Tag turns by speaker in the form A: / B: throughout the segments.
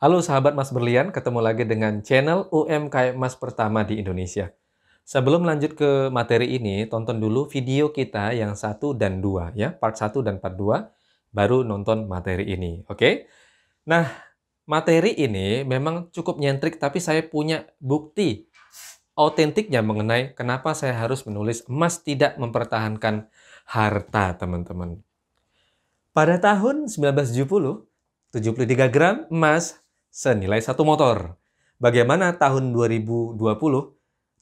A: Halo sahabat Mas Berlian, ketemu lagi dengan channel UMKM Emas pertama di Indonesia. Sebelum lanjut ke materi ini, tonton dulu video kita yang 1 dan 2 ya, part 1 dan part 2, baru nonton materi ini, oke? Nah, materi ini memang cukup nyentrik, tapi saya punya bukti autentiknya mengenai kenapa saya harus menulis emas tidak mempertahankan harta, teman-teman. Pada tahun 1970, 73 gram emas senilai 1 motor. Bagaimana tahun 2020,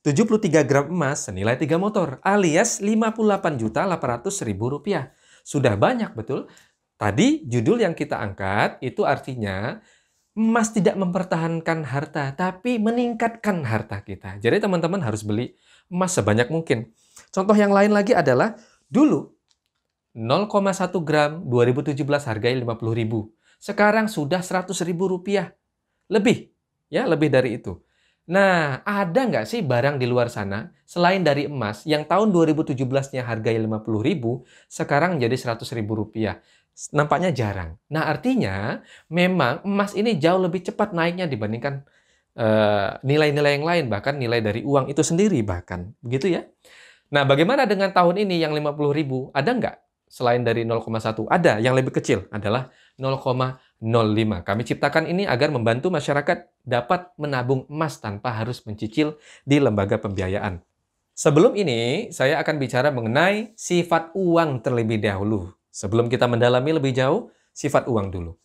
A: 73 gram emas senilai 3 motor, alias Rp58.800.000. Sudah banyak, betul? Tadi judul yang kita angkat itu artinya emas tidak mempertahankan harta, tapi meningkatkan harta kita. Jadi teman-teman harus beli emas sebanyak mungkin. Contoh yang lain lagi adalah dulu 0,1 gram 2017 harganya 50.000. Sekarang sudah 100.000 rupiah. Lebih, ya lebih dari itu. Nah, ada nggak sih barang di luar sana selain dari emas yang tahun 2017-nya harganya 50.000, sekarang jadi 100.000 rupiah? Nampaknya jarang. Nah, artinya memang emas ini jauh lebih cepat naiknya dibandingkan nilai-nilai yang lain, bahkan nilai dari uang itu sendiri bahkan. Begitu ya? Nah, bagaimana dengan tahun ini yang 50.000? Ada nggak? Selain dari 0,1, ada yang lebih kecil adalah 0,05. Kami ciptakan ini agar membantu masyarakat dapat menabung emas tanpa harus mencicil di lembaga pembiayaan. Sebelum ini, saya akan bicara mengenai sifat uang terlebih dahulu. Sebelum kita mendalami lebih jauh, sifat uang dulu.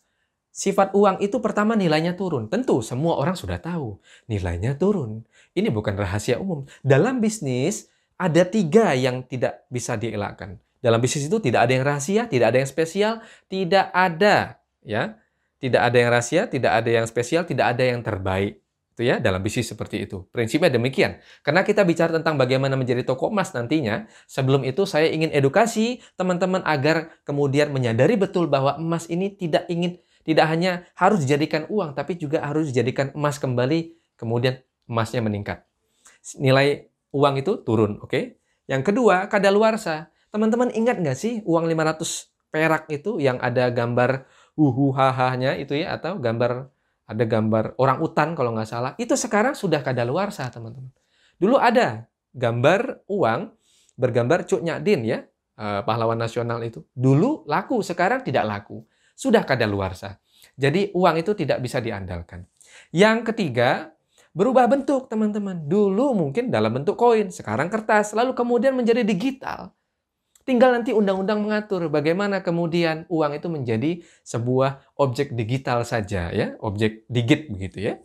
A: Sifat uang itu pertama nilainya turun. Tentu semua orang sudah tahu nilainya turun. Ini bukan rahasia umum. Dalam bisnis, ada 3 yang tidak bisa dielakkan. Dalam bisnis itu tidak ada yang rahasia, tidak ada yang spesial, tidak ada ya. Tidak ada yang rahasia, tidak ada yang spesial, tidak ada yang terbaik. Itu ya, dalam bisnis seperti itu. Prinsipnya demikian. Karena kita bicara tentang bagaimana menjadi toko emas nantinya, sebelum itu saya ingin edukasi teman-teman agar kemudian menyadari betul bahwa emas ini tidak hanya harus dijadikan uang, tapi juga harus dijadikan emas kembali, kemudian emasnya meningkat. Nilai uang itu turun, oke? Yang kedua, kadaluarsa. Teman-teman ingat nggak sih uang 500 perak itu yang ada gambar hahanya itu ya, atau ada gambar orang utan kalau nggak salah, itu sekarang sudah kadaluarsa, teman-teman. Dulu ada gambar uang bergambar Cuk Nyadin ya, pahlawan nasional itu. Dulu laku, sekarang tidak laku. Sudah kadaluarsa. Jadi uang itu tidak bisa diandalkan. Yang ketiga, berubah bentuk, teman-teman. Dulu mungkin dalam bentuk koin, sekarang kertas, lalu kemudian menjadi digital. Tinggal nanti undang-undang mengatur bagaimana kemudian uang itu menjadi sebuah objek digital saja, ya, objek digit begitu ya.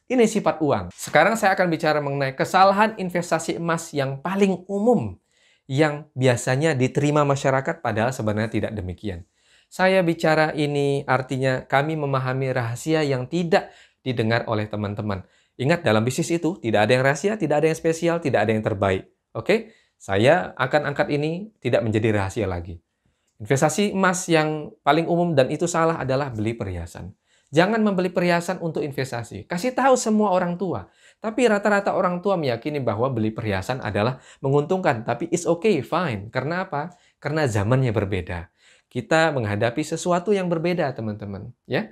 A: Ini sifat uang. Sekarang saya akan bicara mengenai kesalahan investasi emas yang paling umum yang biasanya diterima masyarakat padahal sebenarnya tidak demikian. Saya bicara ini artinya kami memahami rahasia yang tidak didengar oleh teman-teman. Ingat, dalam bisnis itu tidak ada yang rahasia, tidak ada yang spesial, tidak ada yang terbaik. Oke? Saya akan angkat ini tidak menjadi rahasia lagi. Investasi emas yang paling umum dan itu salah adalah beli perhiasan. Jangan membeli perhiasan untuk investasi. Kasih tahu semua orang tua. Tapi rata-rata orang tua meyakini bahwa beli perhiasan adalah menguntungkan. Tapi it's okay, fine. Karena apa? Karena zamannya berbeda. Kita menghadapi sesuatu yang berbeda, teman-teman. Ya,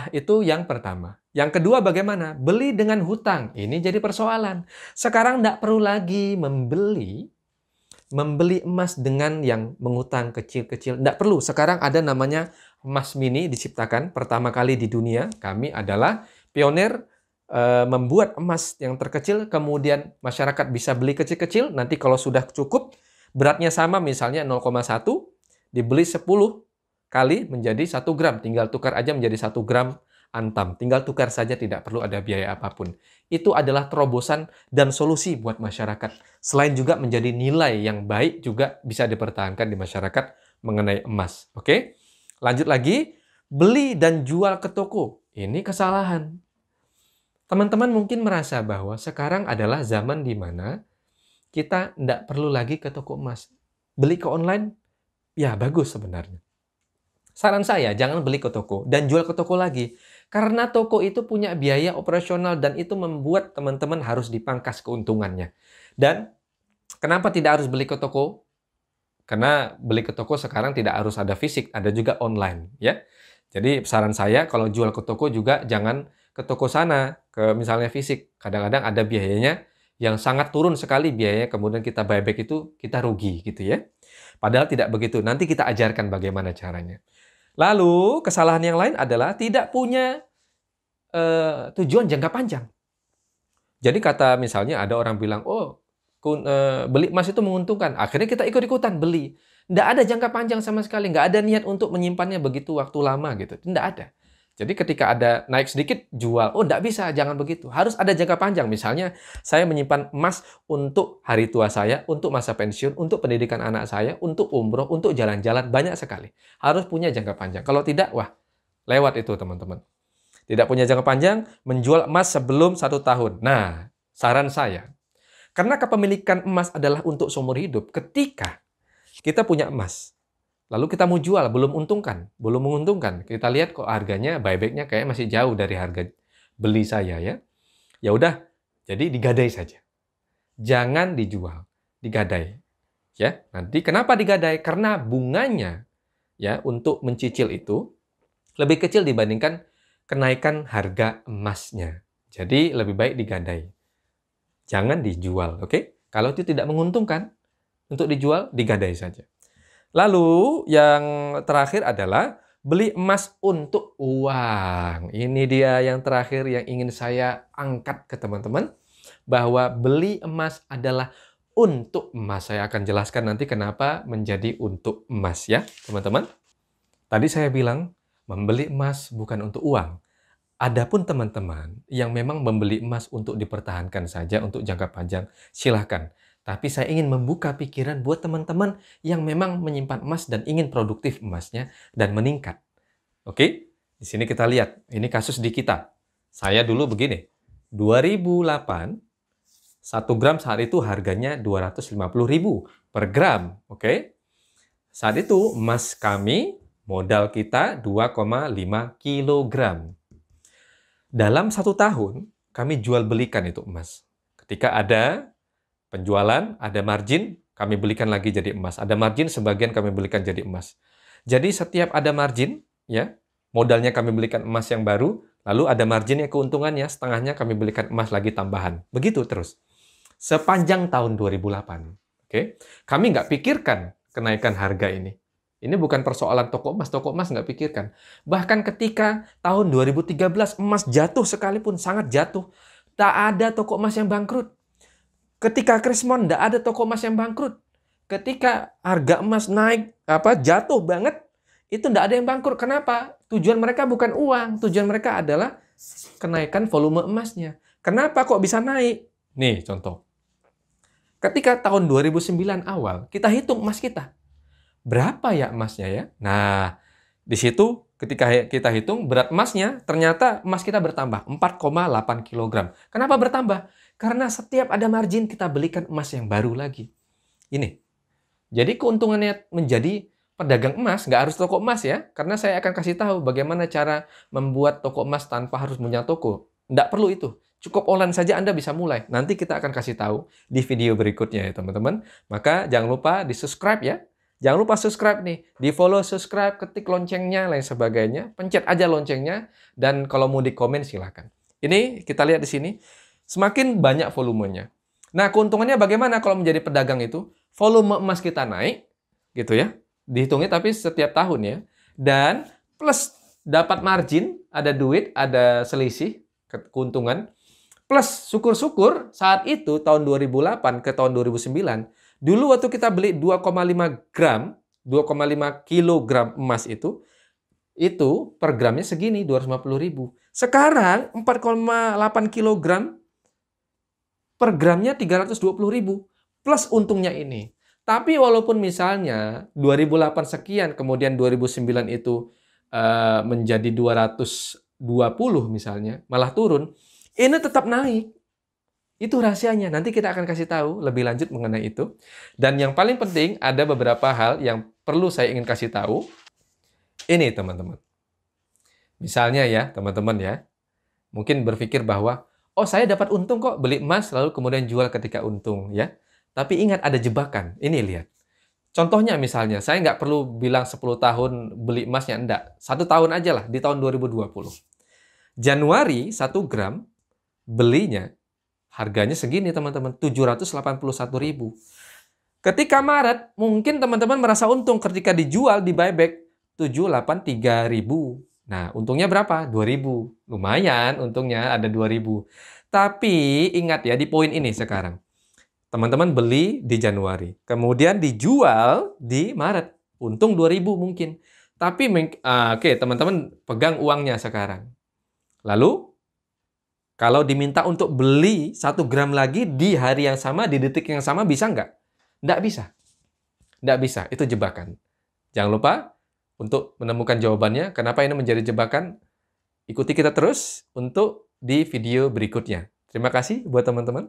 A: itu yang pertama. Yang kedua, bagaimana? Beli dengan hutang. Ini jadi persoalan. Sekarang tidak perlu lagi membeli emas dengan yang mengutang kecil-kecil. Tidak perlu. Sekarang ada namanya emas mini diciptakan. Pertama kali di dunia, kami adalah pionir membuat emas yang terkecil. Kemudian masyarakat bisa beli kecil-kecil. Nanti kalau sudah cukup, beratnya sama misalnya 0,1, dibeli 10 kali menjadi 1 gram. Tinggal tukar aja menjadi 1 gram antam. Tinggal tukar saja, tidak perlu ada biaya apapun. Itu adalah terobosan dan solusi buat masyarakat. Selain juga menjadi nilai yang baik juga bisa dipertahankan di masyarakat mengenai emas. Oke? Lanjut lagi, beli dan jual ke toko. Ini kesalahan. Teman-teman mungkin merasa bahwa sekarang adalah zaman di mana kita tidak perlu lagi ke toko emas. Beli ke online, ya bagus sebenarnya. Saran saya, jangan beli ke toko dan jual ke toko lagi. Karena toko itu punya biaya operasional dan itu membuat teman-teman harus dipangkas keuntungannya. Dan kenapa tidak harus beli ke toko? Karena beli ke toko sekarang tidak harus ada fisik, ada juga online, ya. Jadi saran saya kalau jual ke toko juga jangan ke toko sana, ke misalnya fisik. Kadang-kadang ada biayanya yang sangat turun sekali biayanya, kemudian kita buyback itu kita rugi gitu ya. Padahal tidak begitu. Nanti kita ajarkan bagaimana caranya. Lalu kesalahan yang lain adalah tidak punya tujuan jangka panjang. Jadi kata misalnya ada orang bilang, oh beli emas itu menguntungkan. Akhirnya kita ikut-ikutan beli. Nggak ada jangka panjang sama sekali. Nggak ada niat untuk menyimpannya begitu waktu lama gitu. Nggak ada. Jadi ketika ada naik sedikit, jual. Oh, nggak bisa, jangan begitu. Harus ada jangka panjang. Misalnya, saya menyimpan emas untuk hari tua saya, untuk masa pensiun, untuk pendidikan anak saya, untuk umroh, untuk jalan-jalan. Banyak sekali. Harus punya jangka panjang. Kalau tidak, wah, lewat itu teman-teman. Tidak punya jangka panjang, menjual emas sebelum 1 tahun. Nah, saran saya, karena kepemilikan emas adalah untuk seumur hidup, ketika kita punya emas, lalu kita mau jual, belum menguntungkan. Kita lihat kok harganya, buyback-nya kayak masih jauh dari harga beli saya ya. Ya udah, jadi digadai saja. Jangan dijual, digadai. Ya, nanti kenapa digadai? Karena bunganya ya untuk mencicil itu lebih kecil dibandingkan kenaikan harga emasnya. Jadi lebih baik digadai. Jangan dijual, oke? Kalau itu tidak menguntungkan untuk dijual, digadai saja. Lalu yang terakhir adalah beli emas untuk uang. Ini dia yang terakhir yang ingin saya angkat ke teman-teman. Bahwa beli emas adalah untuk emas. Saya akan jelaskan nanti kenapa menjadi untuk emas ya, teman-teman. Tadi saya bilang, membeli emas bukan untuk uang. Adapun teman-teman yang memang membeli emas untuk dipertahankan saja untuk jangka panjang, silahkan. Tapi saya ingin membuka pikiran buat teman-teman yang memang menyimpan emas dan ingin produktif emasnya dan meningkat. Oke? Di sini kita lihat, ini kasus di kita. Saya dulu begini, 2008, 1 gram saat itu harganya 250.000 per gram. Oke? Saat itu emas kami, modal kita 2,5 kilogram. Dalam 1 tahun, kami jual belikan itu emas. Ketika ada penjualan, ada margin, kami belikan lagi jadi emas. Ada margin, sebagian kami belikan jadi emas. Jadi setiap ada margin, ya, modalnya kami belikan emas yang baru, lalu ada marginnya, keuntungannya, setengahnya kami belikan emas lagi tambahan. Begitu terus. Sepanjang tahun 2008. Oke? Kami nggak pikirkan kenaikan harga ini. Ini bukan persoalan toko emas nggak pikirkan. Bahkan ketika tahun 2013 emas jatuh sekalipun, sangat jatuh, tak ada toko emas yang bangkrut. Ketika Krismon, nggak ada toko emas yang bangkrut. Ketika harga emas naik, jatuh banget, itu nggak ada yang bangkrut. Kenapa? Tujuan mereka bukan uang, tujuan mereka adalah kenaikan volume emasnya. Kenapa kok bisa naik? Nih contoh. Ketika tahun 2009 awal, kita hitung emas kita. Berapa ya emasnya ya? Nah, di situ ketika kita hitung berat emasnya, ternyata emas kita bertambah 4,8 kg. Kenapa bertambah? Karena setiap ada margin kita belikan emas yang baru lagi. Ini. Jadi keuntungannya menjadi pedagang emas, nggak harus toko emas ya. Karena saya akan kasih tahu bagaimana cara membuat toko emas tanpa harus punya toko. Nggak perlu itu. Cukup online saja Anda bisa mulai. Nanti kita akan kasih tahu di video berikutnya ya teman-teman. Maka jangan lupa di-subscribe ya. Jangan lupa subscribe nih, di-follow, subscribe, ketik loncengnya, lain sebagainya. Pencet aja loncengnya, dan kalau mau di-komen silahkan. Ini kita lihat di sini, semakin banyak volumenya. Nah, keuntungannya bagaimana kalau menjadi pedagang itu? Volume emas kita naik, gitu ya. Dihitungnya tapi setiap tahun ya. Dan plus dapat margin, ada duit, ada selisih, keuntungan. Plus syukur-syukur saat itu, tahun 2008 ke tahun 2009, dulu waktu kita beli 2,5 kilogram emas itu per gramnya segini, 250.000. Sekarang 4,8 kilogram per gramnya 320.000. Plus untungnya ini. Tapi walaupun misalnya 2008 sekian, kemudian 2009 itu menjadi 220 misalnya, malah turun, ini tetap naik. Itu rahasianya. Nanti kita akan kasih tahu lebih lanjut mengenai itu. Dan yang paling penting, ada beberapa hal yang perlu saya ingin kasih tahu. Ini, teman-teman. Misalnya ya, teman-teman ya. Mungkin berpikir bahwa, oh saya dapat untung kok beli emas, lalu kemudian jual ketika untung. Ya. Tapi ingat ada jebakan. Ini lihat. Contohnya misalnya, saya nggak perlu bilang 10 tahun beli emasnya, enggak. 1 tahun aja lah, di tahun 2020. Januari 1 gram belinya harganya segini teman-teman, 781.000. Ketika Maret, mungkin teman-teman merasa untung ketika dijual di buyback 783.000. Nah, untungnya berapa? 2.000. Lumayan untungnya ada 2.000. Tapi ingat ya di poin ini sekarang. Teman-teman beli di Januari, kemudian dijual di Maret. Untung 2.000 mungkin. Tapi oke, teman-teman pegang uangnya sekarang. Lalu kalau diminta untuk beli 1 gram lagi di hari yang sama, di detik yang sama, bisa nggak? Nggak bisa. Nggak bisa, itu jebakan. Jangan lupa untuk menemukan jawabannya, kenapa ini menjadi jebakan, ikuti kita terus untuk di video berikutnya. Terima kasih buat teman-teman.